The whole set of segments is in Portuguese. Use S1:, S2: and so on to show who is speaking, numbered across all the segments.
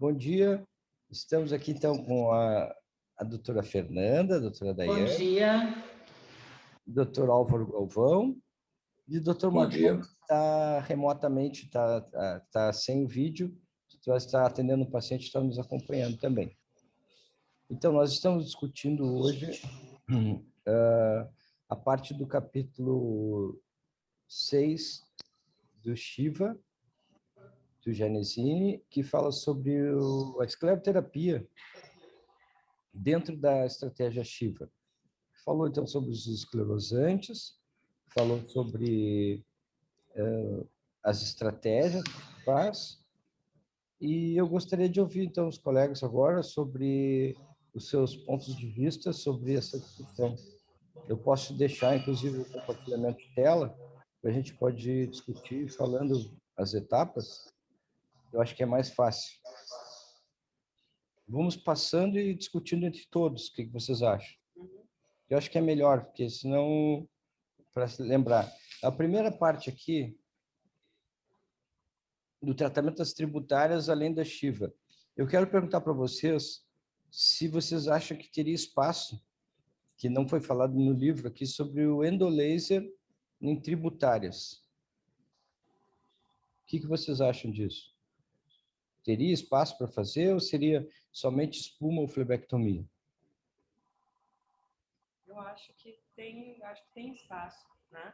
S1: Bom dia. Estamos aqui, então, com a doutora Fernanda, a doutora
S2: Bom
S1: Daiane,
S2: dia.
S1: o doutor Álvaro Galvão e o doutor
S3: Bom dia.
S1: Marcão, que está remotamente, está sem vídeo, está atendendo um paciente, está nos acompanhando também. Então, nós estamos discutindo hoje a parte do capítulo 6 do Shiva, do Genesini, que fala sobre a escleroterapia dentro da estratégia Shiva. Falou, então, sobre os esclerosantes, falou sobre as estratégias que faz, e eu gostaria de ouvir, então, os colegas agora sobre os seus pontos de vista sobre essa discussão. Eu posso deixar, inclusive, o compartilhamento de tela, que a gente pode discutir falando as etapas. Eu acho que é mais fácil. Vamos passando e discutindo entre todos. O que vocês acham? Eu acho que é melhor, porque senão, para se lembrar. A primeira parte aqui, do tratamento das tributárias além da Shiva. Eu quero perguntar para vocês se vocês acham que teria espaço, que não foi falado no livro aqui, sobre o endolaser em tributárias. O que vocês acham disso? Teria espaço para fazer ou seria somente espuma ou flebectomia?
S4: Eu acho que tem espaço, né?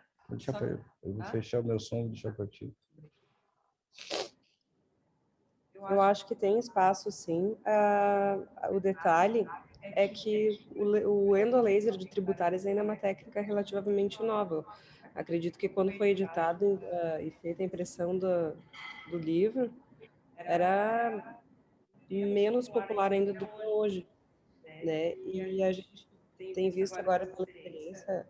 S1: Eu vou fechar o meu som e vou deixar para ti.
S5: Eu acho que tem espaço, sim. O detalhe é que o endolaser de tributárias ainda é uma técnica relativamente nova. Acredito que quando foi editado e feita a impressão do livro, era menos popular ainda do que hoje, né? E a gente tem visto agora pela experiência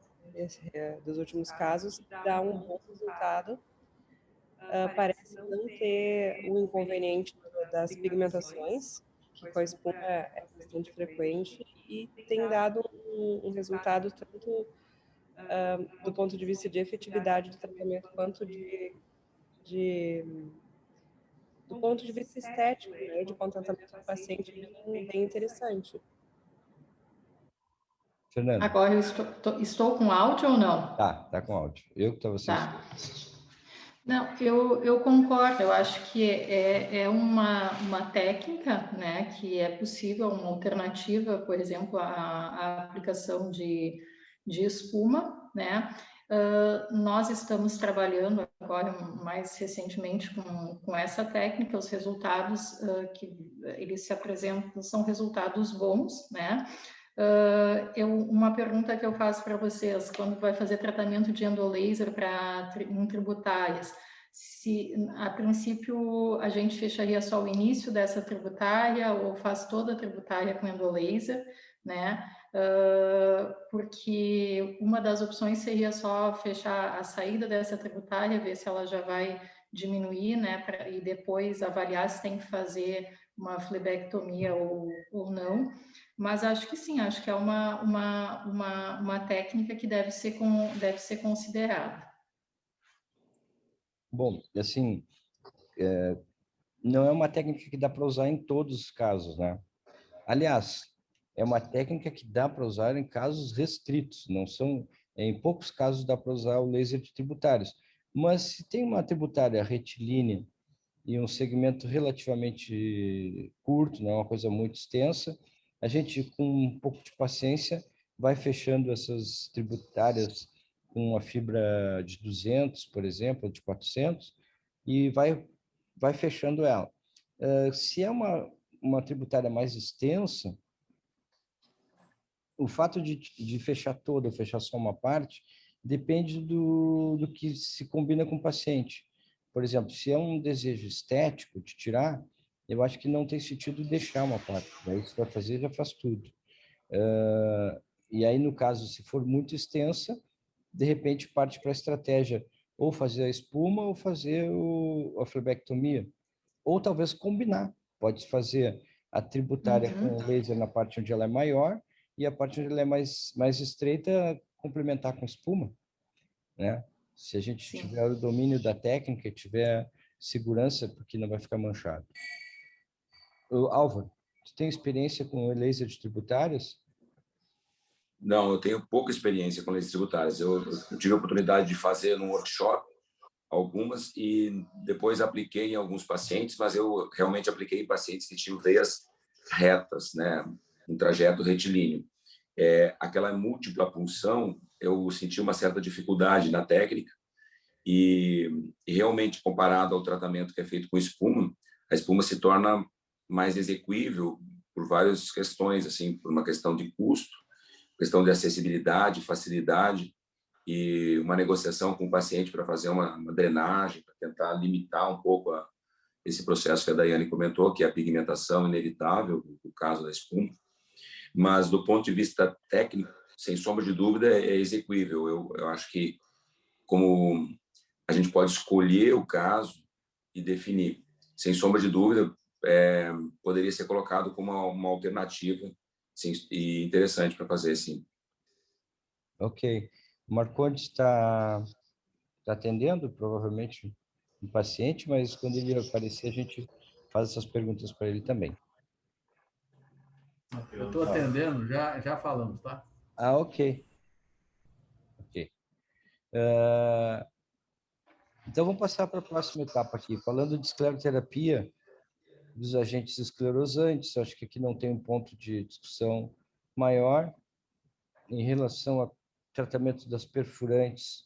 S5: dos últimos casos, dá um bom resultado. Parece não ter o inconveniente das pigmentações, que com a espuma é bastante frequente, e tem dado um resultado tanto do ponto de vista de efetividade do tratamento, quanto do ponto de vista estético, né, de contentamento do paciente, bem interessante.
S1: Fernanda.
S2: Agora eu estou com áudio ou não?
S1: Tá com áudio. Eu que estava sem
S2: Tá. Não, eu concordo, eu acho que é uma técnica, né, que é possível, uma alternativa, por exemplo, à aplicação de espuma, né. Nós estamos trabalhando agora, mais recentemente, com essa técnica, os resultados que eles se apresentam são resultados bons, né. Uma pergunta que eu faço para vocês, quando vai fazer tratamento de endolaser em tributárias, se a princípio a gente fecharia só o início dessa tributária ou faz toda a tributária com endolaser, né? Porque uma das opções seria só fechar a saída dessa tributária, ver se ela já vai diminuir, né? E depois avaliar se tem que fazer uma flebectomia ou não. Mas acho que sim, acho que é uma técnica que deve ser considerada.
S1: Bom, assim, não é uma técnica que dá para usar em todos os casos, né? Aliás, é uma técnica que dá para usar em casos restritos, não são, em poucos casos dá para usar o laser de tributários. Mas se tem uma tributária retilínea e um segmento relativamente curto, não é uma coisa muito extensa, a gente, com um pouco de paciência, vai fechando essas tributárias com uma fibra de 200, por exemplo, de 400, e vai fechando ela. Se é uma tributária mais extensa, o fato de fechar toda ou fechar só uma parte depende do que se combina com o paciente. Por exemplo, se é um desejo estético de tirar, eu acho que não tem sentido deixar uma parte. Daí você vai fazer, já faz tudo. E aí, no caso, se for muito extensa, de repente parte para a estratégia ou fazer a espuma ou fazer a flebectomia. Ou talvez combinar. Pode fazer a tributária com o laser na parte onde ela é maior e a parte onde ela é mais estreita, complementar com espuma, né? Se a gente
S2: Sim.
S1: tiver o domínio da técnica, tiver segurança, porque não vai ficar manchado. Álvaro, tu tem experiência com laser de tributárias?
S3: Não, eu tenho pouca experiência com leis tributárias. Eu tive a oportunidade de fazer num workshop algumas e depois apliquei em alguns pacientes, mas eu realmente apliquei em pacientes que tinham veias retas, né, um trajeto retilíneo. Aquela múltipla punção, eu senti uma certa dificuldade na técnica e realmente, comparado ao tratamento que é feito com espuma, a espuma se torna mais exequível por várias questões, assim, por uma questão de custo, questão de acessibilidade, facilidade e uma negociação com o paciente para fazer uma drenagem, para tentar limitar um pouco esse processo que a Daiane comentou, que é a pigmentação inevitável, no caso da espuma. Mas, do ponto de vista técnico, sem sombra de dúvida, é exequível. Eu acho que, como a gente pode escolher o caso e definir, sem sombra de dúvida, poderia ser colocado como uma alternativa, sim, e interessante para fazer, sim.
S1: Ok. O Marcondes está atendendo, provavelmente, um paciente, mas quando ele aparecer, a gente faz essas perguntas para ele também.
S6: Eu estou atendendo, já falamos, tá?
S1: Ah, ok. Ok. Então, vamos passar para a próxima etapa aqui. Falando de escleroterapia, dos agentes esclerosantes, acho que aqui não tem um ponto de discussão maior. Em relação ao tratamento das perfurantes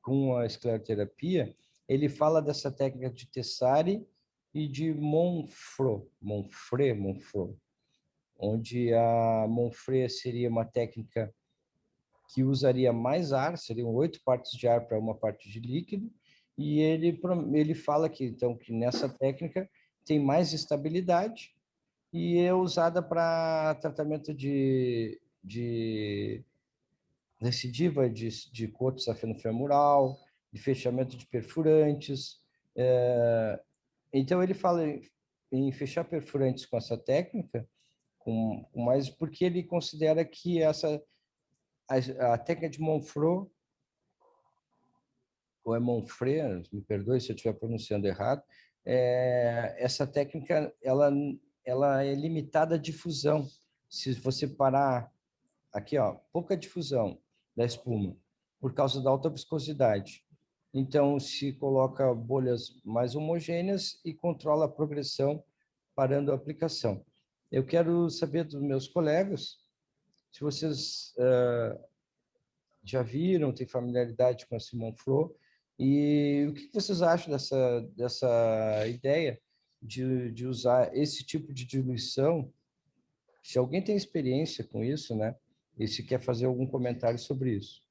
S1: com a escleroterapia, ele fala dessa técnica de Tessari e de Monfort, onde a Monfort seria uma técnica que usaria mais ar, seriam 8 partes de ar para uma parte de líquido, e ele fala que, então, que nessa técnica tem mais estabilidade e é usada para tratamento de recidiva de coto safenofemoral, de fechamento de perfurantes. Então, ele fala em fechar perfurantes com essa técnica, mais porque ele considera que a técnica de Monfort, ou é Monfrey, me perdoe se eu estiver pronunciando errado, essa técnica ela é limitada à difusão. Se você parar aqui, ó, pouca difusão da espuma por causa da alta viscosidade. Então, se coloca bolhas mais homogêneas e controla a progressão parando a aplicação. Eu quero saber dos meus colegas se vocês já viram, têm familiaridade com a Simon Flow, e o que vocês acham dessa ideia de usar esse tipo de diluição? Se alguém tem experiência com isso, né? E se quer fazer algum comentário sobre isso.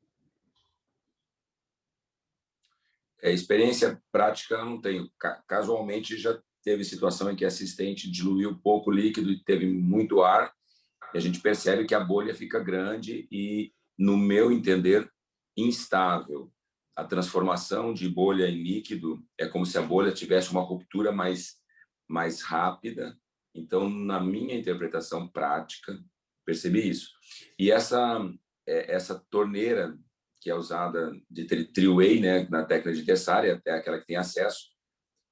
S3: Experiência prática eu não tenho. Casualmente já teve situação em que a assistente diluiu pouco líquido e teve muito ar, e a gente percebe que a bolha fica grande e, no meu entender, instável. A transformação de bolha em líquido é como se a bolha tivesse uma ruptura mais rápida. Então, na minha interpretação prática, percebi isso. E essa torneira que é usada de three-way, né, na técnica de Tessari, até aquela que tem acesso.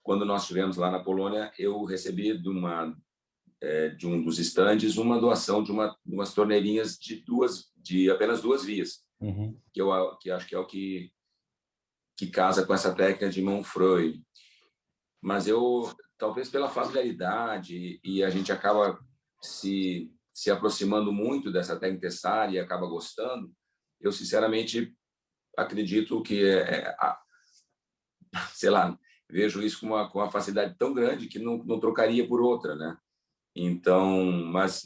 S3: Quando nós estivemos lá na Polônia, eu recebi de um dos estandes uma doação de umas torneirinhas de apenas 2 vias, que acho que é o que casa com essa técnica de Monfrey. Mas talvez pela familiaridade, e a gente acaba se aproximando muito dessa técnica Tessari e acaba gostando, eu sinceramente acredito que sei lá, vejo isso com uma facilidade tão grande que não trocaria por outra, né? Então, mas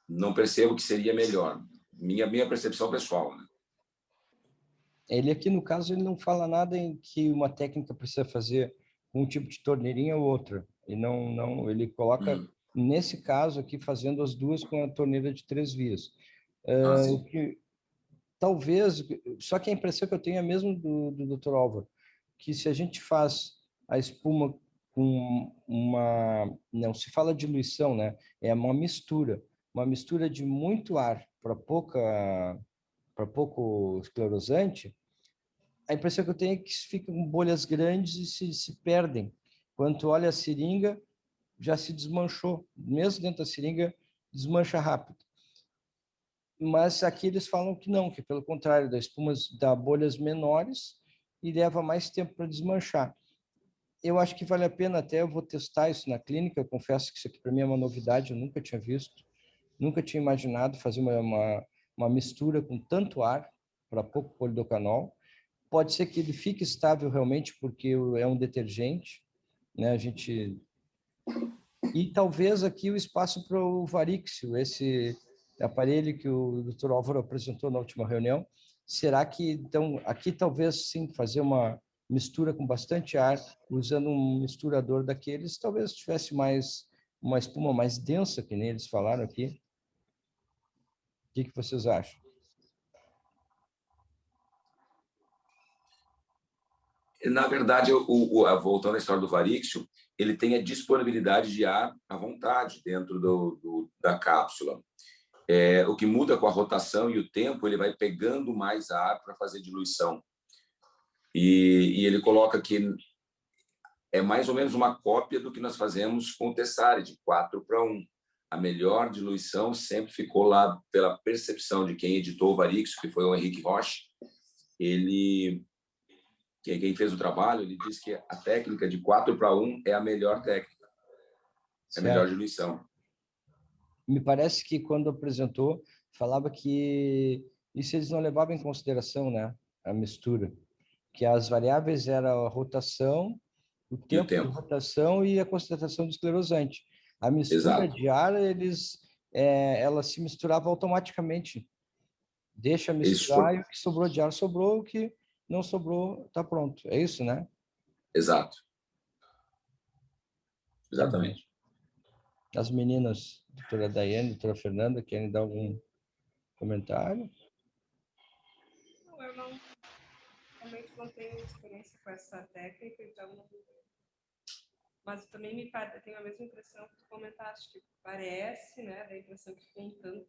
S3: não percebo que seria melhor. Minha percepção pessoal, né?
S1: Ele aqui, no caso, ele não fala nada em que uma técnica precisa fazer um tipo de torneirinha ou outra. E não, ele coloca, nesse caso aqui, fazendo as duas com a torneira de 3 vias. Talvez, só que a impressão que eu tenho é mesmo do Dr. Álvaro, que se a gente faz a espuma com não se fala diluição, né? É uma mistura de muito ar para pouco esclerosante. A impressão que eu tenho é que ficam bolhas grandes e se perdem. Quando tu olha a seringa, já se desmanchou. Mesmo dentro da seringa, desmancha rápido. Mas aqui eles falam que não, que pelo contrário, da espuma dá bolhas menores e leva mais tempo para desmanchar. Eu acho que vale a pena até, eu vou testar isso na clínica, eu confesso que isso aqui para mim é uma novidade, eu nunca tinha visto, nunca tinha imaginado fazer uma mistura com tanto ar para pouco polidocanol. Pode ser que ele fique estável realmente, porque é um detergente, né? A gente... E talvez aqui o espaço para o Varixio, esse aparelho que o Dr. Álvaro apresentou na última reunião. Será que, então, aqui talvez sim, fazer uma mistura com bastante ar, usando um misturador daqueles, talvez tivesse mais uma espuma mais densa, que nem eles falaram aqui. O que vocês acham?
S3: Na verdade, voltando à história do Varixio, ele tem a disponibilidade de ar à vontade dentro da cápsula. O que muda com a rotação e o tempo, ele vai pegando mais ar para fazer diluição. E ele coloca que é mais ou menos uma cópia do que nós fazemos com o Tessari, de 4:1. A melhor diluição sempre ficou lá pela percepção de quem editou o Varixio, que foi o Henrique Roche. Quem fez o trabalho, ele disse que a técnica de 4:1 é a melhor técnica, é a melhor diluição.
S1: Me parece que quando apresentou, falava que isso eles não levavam em consideração, né? A mistura. Que as variáveis eram a rotação, o tempo de rotação e a concentração do esclerosante. A mistura de ar, ela se misturava automaticamente. Deixa misturar e o que sobrou de ar sobrou, o que não sobrou está pronto. É isso, né?
S3: Exato. Exatamente.
S1: As meninas, doutora Daiane, doutora Fernanda, querem dar algum comentário?
S4: Não, eu realmente não tenho experiência com essa técnica, então... Mas também tenho a mesma impressão que tu comentaste, que parece, né, da impressão que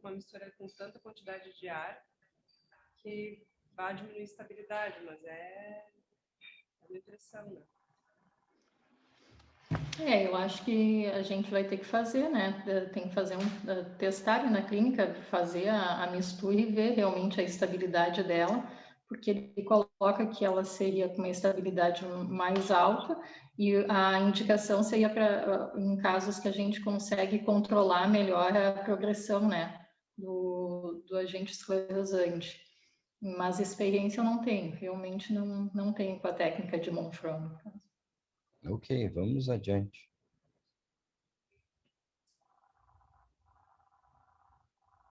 S4: uma mistura com tanta quantidade de ar, que vai diminuir a estabilidade, mas é uma impressão, né?
S2: Eu acho que a gente vai ter que fazer, né? Tem que fazer testar na clínica, fazer a mistura e ver realmente a estabilidade dela, porque ele coloca que ela seria com uma estabilidade mais alta e a indicação seria para em casos que a gente consegue controlar melhor a progressão, né, do agente esclerosante. Mas experiência eu não tenho, realmente não tenho com a técnica de Monfort.
S1: Ok, vamos adiante.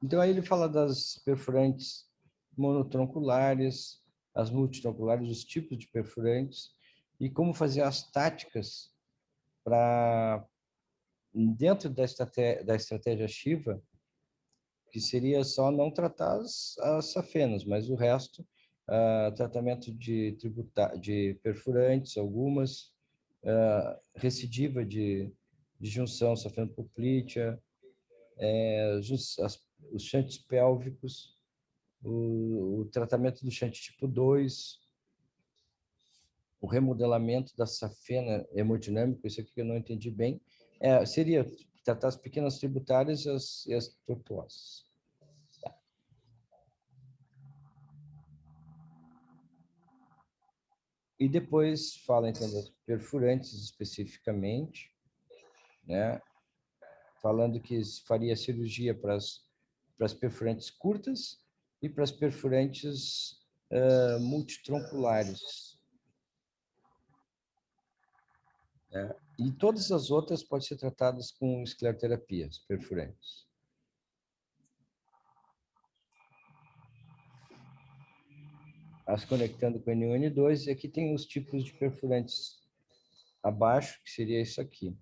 S1: Então, aí ele fala das perfurantes monotronculares, as multitronculares, os tipos de perfurantes e como fazer as táticas para, dentro da estratégia Shiva, que seria só não tratar as safenas, mas o resto, tratamento de perfurantes, algumas, recidiva de junção safeno-poplítea, os chantes pélvicos, o tratamento do chante tipo 2, o remodelamento da safena hemodinâmica, isso aqui que eu não entendi bem, seria tratar as pequenas tributárias e as tortuosas. Tá. E depois fala, então, das perfurantes especificamente, né? Falando que faria cirurgia para as perfurantes curtas e para as perfurantes multitronculares. E todas as outras podem ser tratadas com escleroterapia, as perfurantes. As conectando com N1 e N2, e aqui tem os tipos de perfurantes abaixo, que seria isso aqui.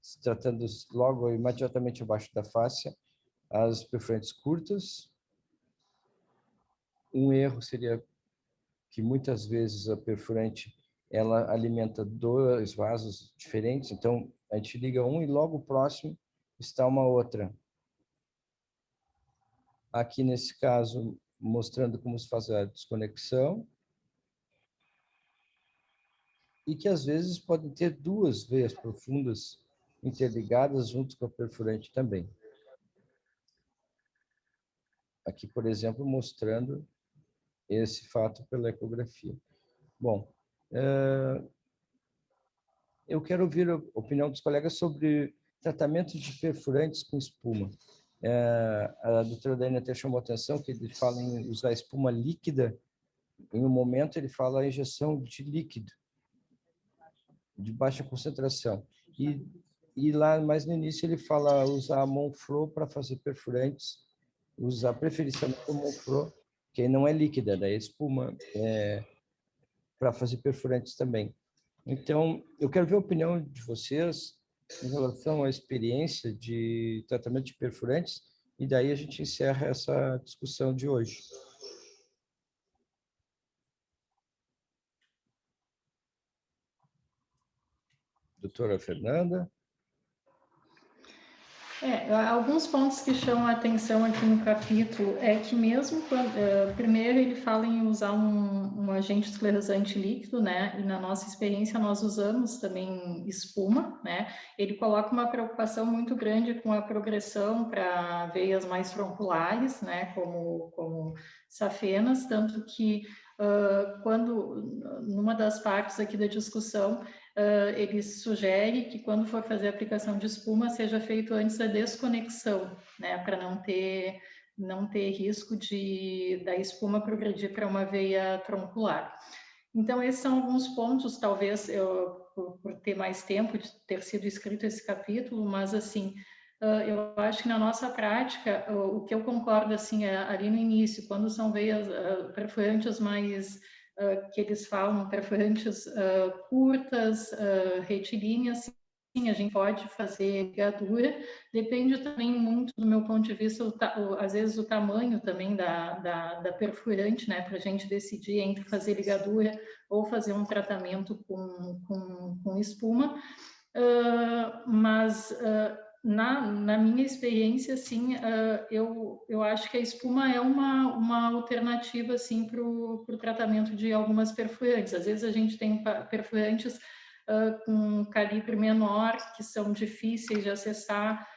S1: Se tratando logo imediatamente abaixo da fáscia, as perfurantes curtas. Um erro seria que muitas vezes a perfurante ela alimenta dois vasos diferentes, então a gente liga um e logo próximo está uma outra. Aqui nesse caso, mostrando como se faz a desconexão. e que às vezes podem ter duas veias profundas interligadas junto com a perfurante também. Aqui, por exemplo, mostrando esse fato pela ecografia. Bom, eu quero ouvir a opinião dos colegas sobre tratamento de perfurantes com espuma. A doutora Daiane até chamou atenção que ele fala em usar espuma líquida. Em um momento, ele fala a injeção de líquido, de baixa concentração. E lá, mais no início, ele fala usar a Monfro para fazer perfurantes, usar preferencialmente a Monfro, que não é líquida, daí espuma, para fazer perfurantes também. Então, eu quero ver a opinião de vocês em relação à experiência de tratamento de perfurantes, e daí a gente encerra essa discussão de hoje. Doutora Fernanda?
S2: Alguns pontos que chamam a atenção aqui no capítulo é que mesmo quando, primeiro ele fala em usar um agente esclerosante líquido, né? E na nossa experiência nós usamos também espuma, né? Ele coloca uma preocupação muito grande com a progressão para veias mais tronculares, né? Como safenas, tanto que quando numa das partes aqui da discussão ele sugere que quando for fazer a aplicação de espuma seja feito antes da desconexão, né, para não ter risco da espuma progredir para uma veia troncular. Então, esses são alguns pontos, talvez por ter mais tempo de ter sido escrito esse capítulo, mas assim, eu acho que na nossa prática, o que eu concordo assim ali no início, quando são veias perfurantes mais que eles falam, perfurantes curtas, retilíneas, sim, a gente pode fazer ligadura, depende também muito do meu ponto de vista, às vezes o tamanho também da perfurante, né, para a gente decidir entre fazer ligadura ou fazer um tratamento com espuma, mas na minha experiência, assim, eu acho que a espuma é uma alternativa, assim, para o tratamento de algumas perfurantes. Às vezes a gente tem perfurantes com calibre menor, que são difíceis de acessar,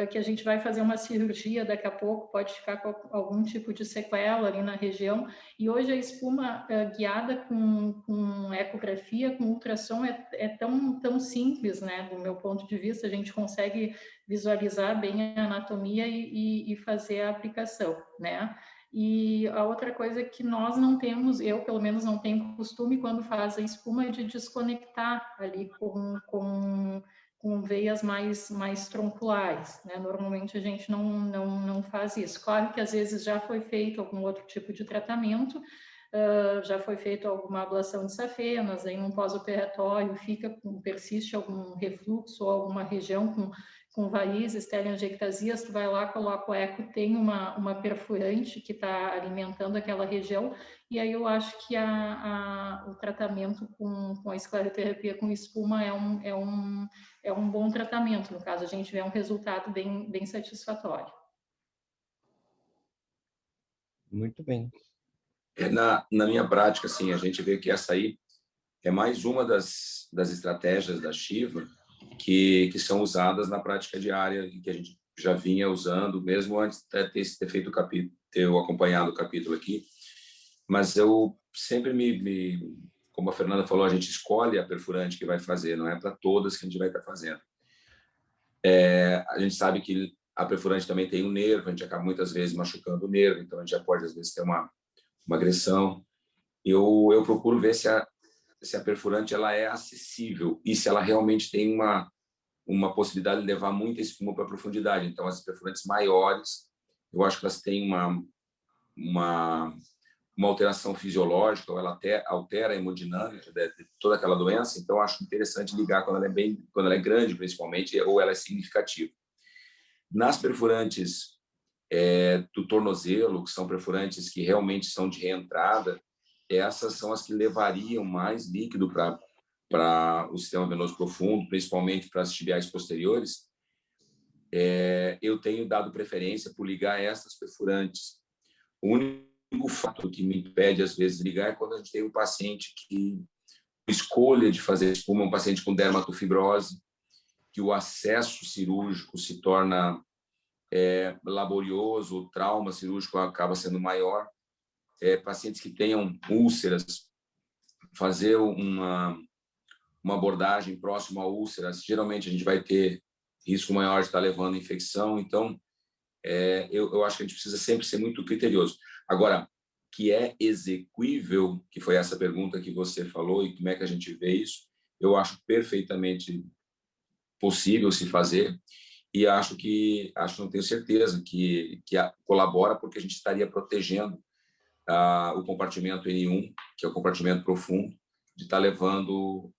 S2: que a gente vai fazer uma cirurgia daqui a pouco, pode ficar com algum tipo de sequela ali na região. E hoje a espuma guiada com ecografia, com ultrassom, é tão simples, né? Do meu ponto de vista, a gente consegue visualizar bem a anatomia e fazer a aplicação, né? E a outra coisa que nós não temos, eu pelo menos não tenho costume quando faz a espuma, é de desconectar ali com veias mais tronculares, né? Normalmente a gente não faz isso. Claro que às vezes já foi feito algum outro tipo de tratamento, já foi feito alguma ablação de safenas, aí num pós-operatório persiste algum refluxo ou alguma região com varizes, telangiectasias, tu vai lá, coloca o eco, tem uma perfurante que está alimentando aquela região, e aí eu acho que o tratamento com a escleroterapia com espuma é um bom tratamento, no caso a gente vê um resultado bem satisfatório.
S1: Muito bem.
S3: Na minha prática, assim, a gente vê que essa aí é mais uma das estratégias da Shiva que são usadas na prática diária e que a gente já vinha usando, mesmo antes de ter feito o capítulo, ter acompanhado o capítulo aqui. Mas eu sempre como a Fernanda falou, a gente escolhe a perfurante que vai fazer, não é para todas que a gente vai estar fazendo. A gente sabe que a perfurante também tem um nervo, a gente acaba muitas vezes machucando o nervo, então a gente já pode às vezes ter uma agressão. Eu procuro ver se a perfurante ela é acessível e se ela realmente tem uma possibilidade de levar muita espuma para a profundidade. Então, as perfurantes maiores, eu acho que elas têm uma alteração fisiológica, ou ela até altera a hemodinâmica de toda aquela doença. Então, eu acho interessante ligar quando ela é grande, principalmente, ou ela é significativa. Nas perfurantes do tornozelo, que são perfurantes que realmente são de reentrada, essas são as que levariam mais líquido para o sistema venoso profundo, principalmente para as tibiais posteriores. Eu tenho dado preferência por ligar essas perfurantes. O único fato que me impede, às vezes, de ligar é quando a gente tem um paciente que escolha de fazer espuma é um paciente com dermatofibrose, que o acesso cirúrgico se torna laborioso, o trauma cirúrgico acaba sendo maior. Pacientes que tenham úlceras, fazer uma abordagem próxima a úlceras, geralmente a gente vai ter risco maior de estar levando infecção. Então, eu acho que a gente precisa sempre ser muito criterioso. Agora, que é execuível, que foi essa pergunta que você falou, e como é que a gente vê isso, eu acho perfeitamente possível se fazer, e não tenho certeza que colabora, porque a gente estaria protegendo o compartimento N1, que é o compartimento profundo, de estar levando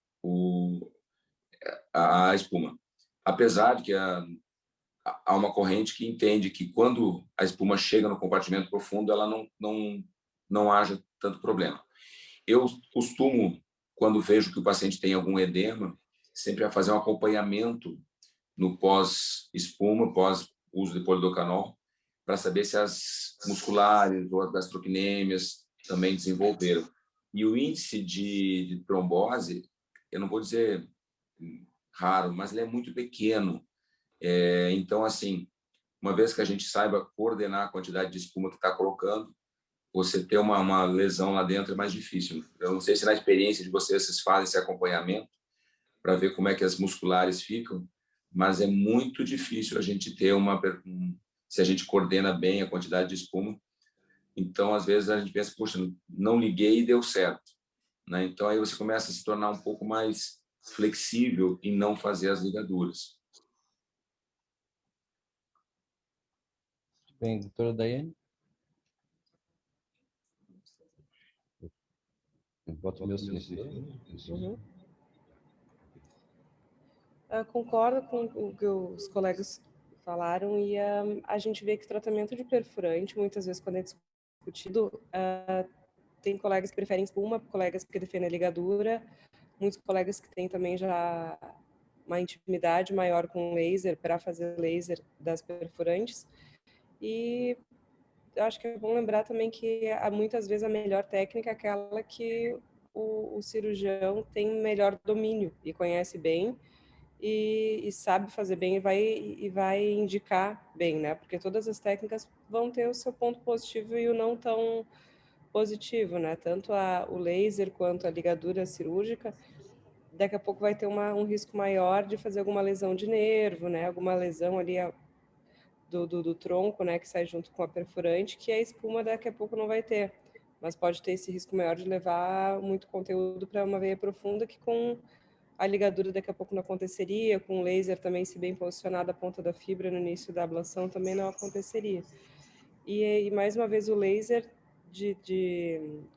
S3: a espuma. Apesar de que há uma corrente que entende que quando a espuma chega no compartimento profundo, ela não haja tanto problema. Eu costumo, quando vejo que o paciente tem algum edema, sempre a fazer um acompanhamento no pós-espuma, pós-uso de polidocanol, para saber se as musculares ou as gastrocnêmias também desenvolveram. E o índice de trombose, eu não vou dizer raro, mas ele é muito pequeno. Então, assim, uma vez que a gente saiba coordenar a quantidade de espuma que está colocando, você ter uma lesão lá dentro é mais difícil. Eu não sei se na experiência de vocês fazem esse acompanhamento para ver como é que as musculares ficam, mas é muito difícil a gente ter se a gente coordena bem a quantidade de espuma. Então, às vezes, a gente pensa, poxa, não liguei e deu certo, né? Então, aí você começa a se tornar um pouco mais flexível em não fazer as ligaduras.
S1: Bem, doutora Daiane? Eu boto o meu silenciador.
S5: Uhum. Concordo com o que os colegas falaram, e a gente vê que o tratamento de perfurante, muitas vezes, quando é discutido, tem colegas que preferem espuma, colegas que defendem a ligadura, muitos colegas que têm também já uma intimidade maior com laser, para fazer laser das perfurantes. E eu acho que é bom lembrar também que muitas vezes a melhor técnica é aquela que o cirurgião tem melhor domínio e conhece bem, e sabe fazer bem, e vai indicar bem, né? Porque todas as técnicas vão ter o seu ponto positivo e o não tão positivo, né? Tanto o laser quanto a ligadura cirúrgica, daqui a pouco vai ter um risco maior de fazer alguma lesão de nervo, né? Alguma lesão ali do tronco, né? Que sai junto com a perfurante, que a espuma daqui a pouco não vai ter. Mas pode ter esse risco maior de levar muito conteúdo para uma veia profunda, que com a ligadura daqui a pouco não aconteceria, com o laser também, se bem posicionado a ponta da fibra no início da ablação, também não aconteceria. E mais uma vez o laser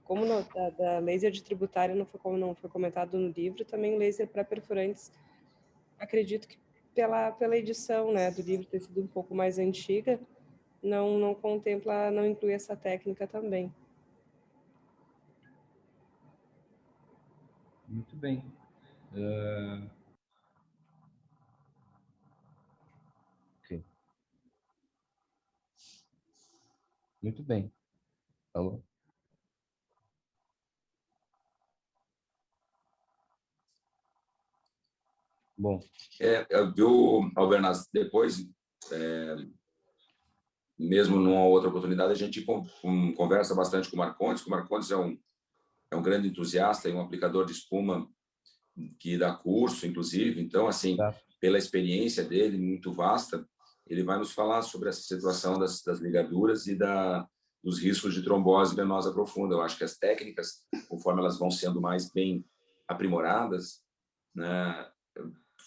S5: como da laser de tributária como não foi comentado no livro, também laser para perfurantes, acredito que pela edição, né, do livro ter sido um pouco mais antiga, não contempla, não inclui essa técnica também.
S1: Muito bem. Ok. Muito bem. Alô? Bom.
S3: Viu, Albernaz, depois, mesmo numa outra oportunidade, a gente conversa bastante com o Marcondes. O Marcondes é um grande entusiasta e um aplicador de espuma que dá curso, inclusive. Então, assim, pela experiência dele, muito vasta, ele vai nos falar sobre essa situação das ligaduras e dos riscos de trombose venosa profunda. Eu acho que as técnicas, conforme elas vão sendo mais bem aprimoradas, né,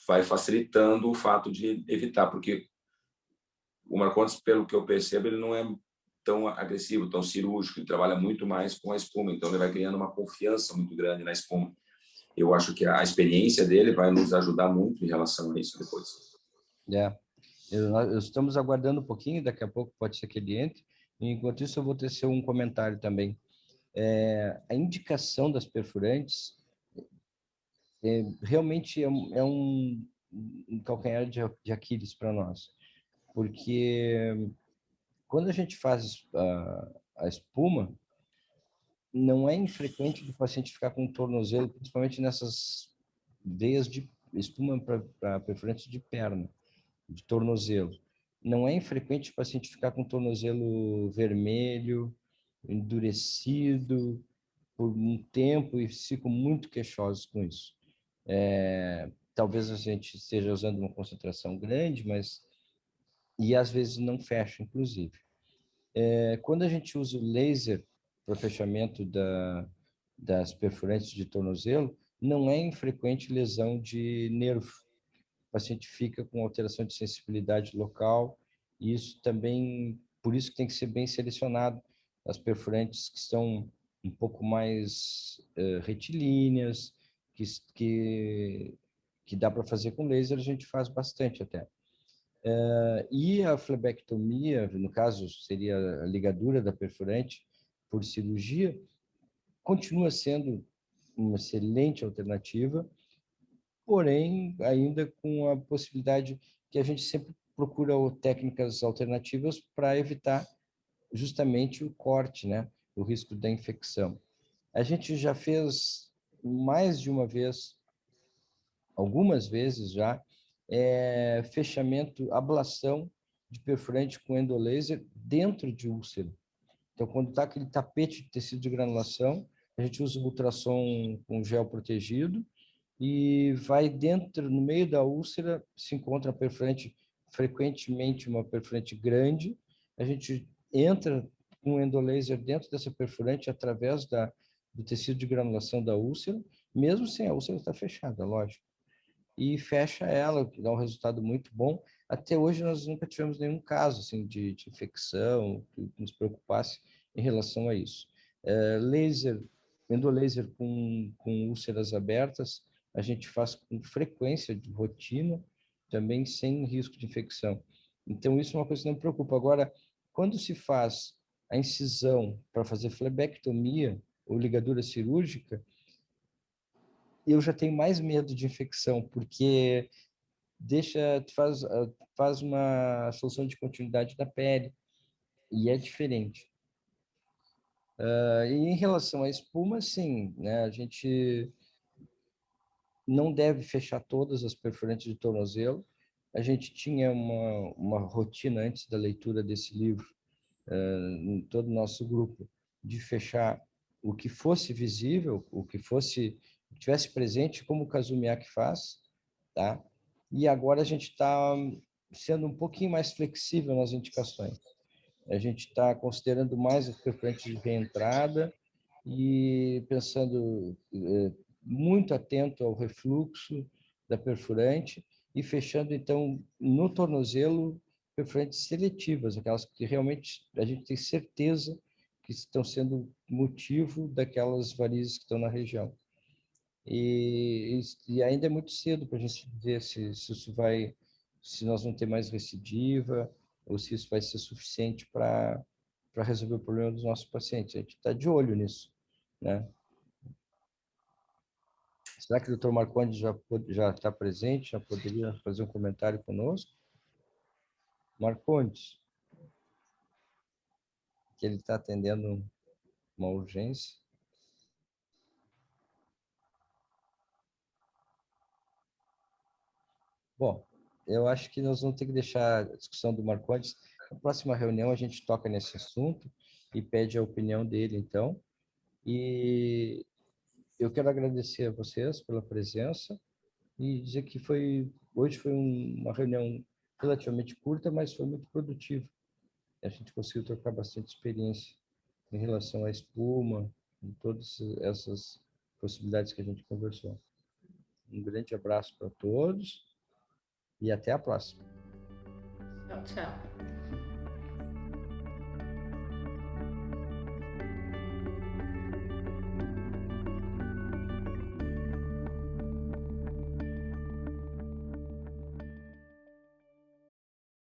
S3: vai facilitando o fato de evitar, porque o Marcondes, pelo que eu percebo, ele não é tão agressivo, tão cirúrgico, ele trabalha muito mais com a espuma, então ele vai criando uma confiança muito grande na espuma. Eu acho que a experiência dele vai nos ajudar muito em relação a isso depois.
S1: Estamos aguardando um pouquinho, daqui a pouco pode ser que ele entre. Enquanto isso, eu vou tecer um comentário também. A indicação das perfurantes realmente é um calcanhar de Aquiles para nós, porque quando a gente faz a espuma, não é infrequente do paciente ficar com tornozelo, principalmente nessas veias de espuma para perfurantes de perna, de tornozelo. Não é infrequente o paciente ficar com tornozelo vermelho, endurecido por um tempo e ficam muito queixosos com isso. Talvez a gente esteja usando uma concentração grande, mas e às vezes não fecha, inclusive. Quando a gente usa o laser para fechamento das perfurantes de tornozelo, não é infrequente lesão de nervo. O paciente fica com alteração de sensibilidade local, e isso também, por isso que tem que ser bem selecionado. As perfurantes que são um pouco mais retilíneas, que dá para fazer com laser, a gente faz bastante até. E a flebectomia, no caso, seria a ligadura da perfurante por cirurgia, continua sendo uma excelente alternativa, porém, ainda com a possibilidade que a gente sempre procura técnicas alternativas para evitar justamente o corte, né? O risco da infecção. A gente já fez mais de uma vez, algumas vezes já, fechamento, ablação de perfurante com endolaser dentro de úlcera. Então, quando está aquele tapete de tecido de granulação, a gente usa o ultrassom com gel protegido e vai dentro, no meio da úlcera, se encontra a perfurante, frequentemente uma perfurante grande, a gente entra com um endolaser dentro dessa perfurante através do tecido de granulação da úlcera, mesmo sem a úlcera estar fechada, lógico. E fecha ela, que dá um resultado muito bom. Até hoje nós nunca tivemos nenhum caso assim, de infecção que nos preocupasse em relação a isso. Laser, endolaser com úlceras abertas, a gente faz com frequência de rotina, também sem risco de infecção. Então isso é uma coisa que não preocupa. Agora, quando se faz a incisão para fazer flebectomia ou ligadura cirúrgica, eu já tenho mais medo de infecção, porque faz uma solução de continuidade da pele, e é diferente. E em relação à espuma, sim, né, a gente não deve fechar todas as perfurantes de tornozelo. A gente tinha uma rotina antes da leitura desse livro, em todo o nosso grupo, de fechar o que fosse visível, o que tivesse presente, como o Kazumiaki faz, tá? E agora a gente está sendo um pouquinho mais flexível nas indicações. A gente está considerando mais as perfurantes de reentrada e pensando muito atento ao refluxo da perfurante e fechando, então, no tornozelo, perfurantes seletivas, aquelas que realmente a gente tem certeza que estão sendo motivo daquelas varizes que estão na região. E ainda é muito cedo para a gente dizer se nós vamos ter mais recidiva ou se isso vai ser suficiente para resolver o problema dos nossos pacientes. A gente está de olho nisso, né? Será que o Dr. Marcondes já está presente? Já poderia fazer um comentário conosco? Marcondes, que ele está atendendo uma urgência. Bom, eu acho que nós vamos ter que deixar a discussão do Marcondes. Na próxima reunião a gente toca nesse assunto e pede a opinião dele, então. E eu quero agradecer a vocês pela presença e dizer que hoje foi uma reunião relativamente curta, mas foi muito produtiva. A gente conseguiu trocar bastante experiência em relação à espuma, em todas essas possibilidades que a gente conversou. Um grande abraço para todos e até a próxima.
S2: Tchau, tchau.